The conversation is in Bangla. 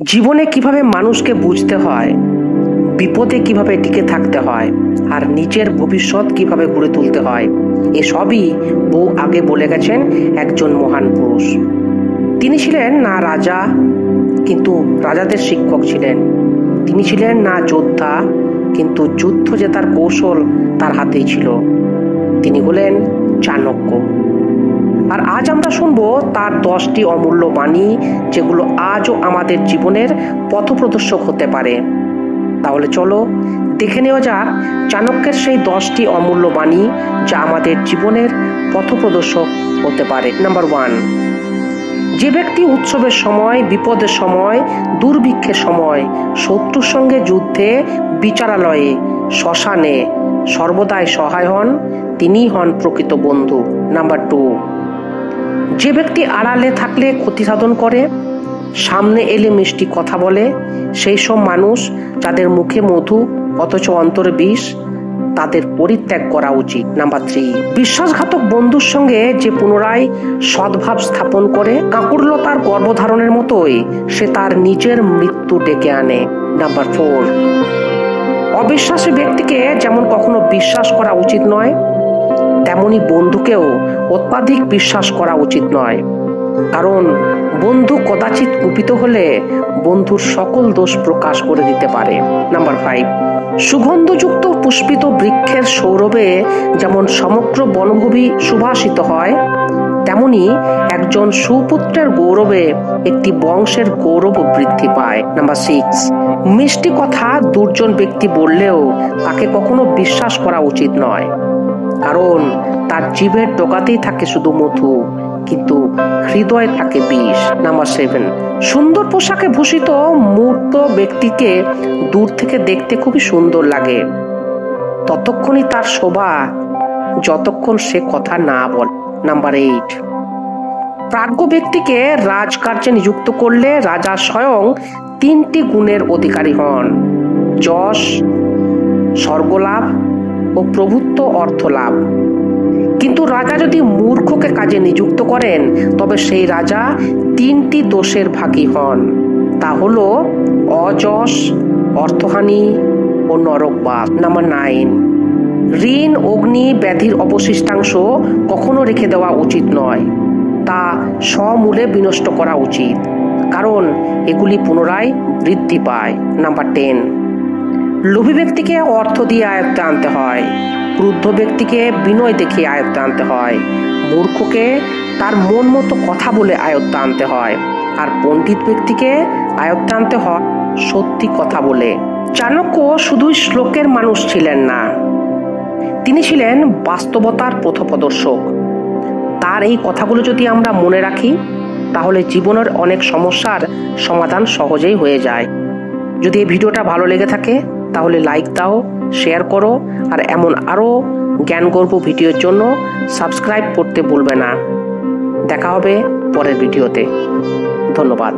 জীবনে কিভাবে মানুষকে বুঝতে হয়, বিপদে কিভাবে টিকে থাকতে হয়, আর নিজের ভবিষ্যৎ কিভাবে গড়ে তুলতে হয়, এসবই বহু আগে বলে গেছেন একজন মহান পুরুষ। তিনি ছিলেন না রাজা, কিন্তু রাজাদের শিক্ষক ছিলেন। তিনি ছিলেন না যোদ্ধা, কিন্তু যুদ্ধ জেতার কৌশল তার হাতেই ছিল। তিনি হলেন চাণক্য। আর আজ আমরা শুনবো তার 10টি অমূল্য বাণী, যেগুলো আজও আমাদের জীবনের পথপ্রদর্শক হতে পারে। তাহলে চলো দেখে নেওয়া যাক চাণক্যের সেই 10টি অমূল্য বাণী, যা আমাদের জীবনের পথপ্রদর্শক হতে পারে। নাম্বার 1, যে ব্যক্তি উৎসবের সময়, বিপদের সময়, দুর্ভিক্ষের সময়, শত্রুর সঙ্গে যুদ্ধে, বিচারালয়ে, শ্মশানে সর্বদাই সহায় হন, তিনিই হন প্রকৃত বন্ধু। নাম্বার 2, যে ব্যক্তি আড়ালে থাকলে ক্ষতি সাধন করে, সামনে এলে মিষ্টি কথা বলে, সেই সব মানুষ যাদের মুখে মধু অথচ অন্তরে বিষ, তাদের পরিত্যাগ করা উচিত। নাম্বার 3, বিশ্বাসঘাতক বন্ধুর সঙ্গে যে পুনরায় সদ্ভাব স্থাপন করে, কাঁকুড়লতার গর্ভধারণের মতোই সে তার নিজের মৃত্যু ডেকে আনে। নাম্বার 4, অবিশ্বাসী ব্যক্তিকে যেমন কখনো বিশ্বাস করা উচিত নয়, তেমনি বন্ধুকেও অত্যাধিক বিশ্বাস করা উচিত নয়, কারণ বন্ধু কদাচিৎ কুপিত হলে বন্ধুর সকল দোষ প্রকাশ করে দিতে পারে। নাম্বার 5, সুগন্ধযুক্ত পুষ্পিত বৃক্ষের সৌরভে যেমন সমগ্র বনভূমি সুভাষিত হয়, তেমনি একজন সুপুত্রের গৌরবে একটি বংশের গৌরব বৃদ্ধি পায়। নাম্বার 6, মিষ্টি কথা দুর্জন ব্যক্তি বললেও তাকে কখনো বিশ্বাস করা উচিত নয়, কারণ তার জিভের ডগাতেই থাকে শুধু মধু, কিন্তু হৃদয়ে থাকে বিষ। নাম্বার 7, সুন্দর পোশাকে ভূষিত মূর্ত ব্যক্তিকে দূর থেকে দেখতে খুবই সুন্দর লাগে, ততক্ষণই তার শোভা যতক্ষণ সে কথা না বলে। নাম্বার 8, প্রাজ্ঞ ব্যক্তিকে রাজকার্যে নিযুক্ত করলে রাজা স্বয়ং 3টি গুণের অধিকারী হন: যশ, স্বর্গলাভ ও প্রভুত্ব অর্থ লাভ। কিন্তু রাজা যদি মূর্খকে কাজে নিযুক্ত করেন, তবে সেই রাজা 3টি দোষের ভাগী হন। তা হলো অযশ, অর্থহানি ও নরকবাস। নাম্বার 9, ঋণ, অগ্নি, ব্যাধির অবশিষ্টাংশ কখনো রেখে দেওয়া উচিত নয়, তা সমূলে বিনষ্ট করা উচিত, কারণ এগুলি পুনরায় বৃদ্ধি পায়। নাম্বার 10, লোভী ব্যক্তিকে অর্থ দিয়ে আয়ত্তে আনতে হয়, ক্রুদ্ধ ব্যক্তিকে বিনয় দেখিয়ে আয়ত্তে আনতে হয়, মূর্খকে তার মন মতো কথা বলে আয়ত্তে আনতে হয়, আর পণ্ডিত ব্যক্তিকে আয়ত্তে আনতে হয় সত্যি কথা বলে। চাণক্য শুধুই শ্লোকের মানুষ ছিলেন না, তিনি ছিলেন বাস্তবতার পথপ্রদর্শক। তার এই কথাগুলো যদি আমরা মনে রাখি, তাহলে জীবনের অনেক সমস্যার সমাধান সহজেই হয়ে যায়। যদি এই ভিডিওটা ভালো লেগে থাকে, তাহলে লাইক দাও, শেয়ার করো, আর এমন আরো জ্ঞানগর্ভ ভিডিওর জন্য সাবস্ক্রাইব করতে ভুলবে না। দেখা হবে পরের ভিডিওতে। ধন্যবাদ।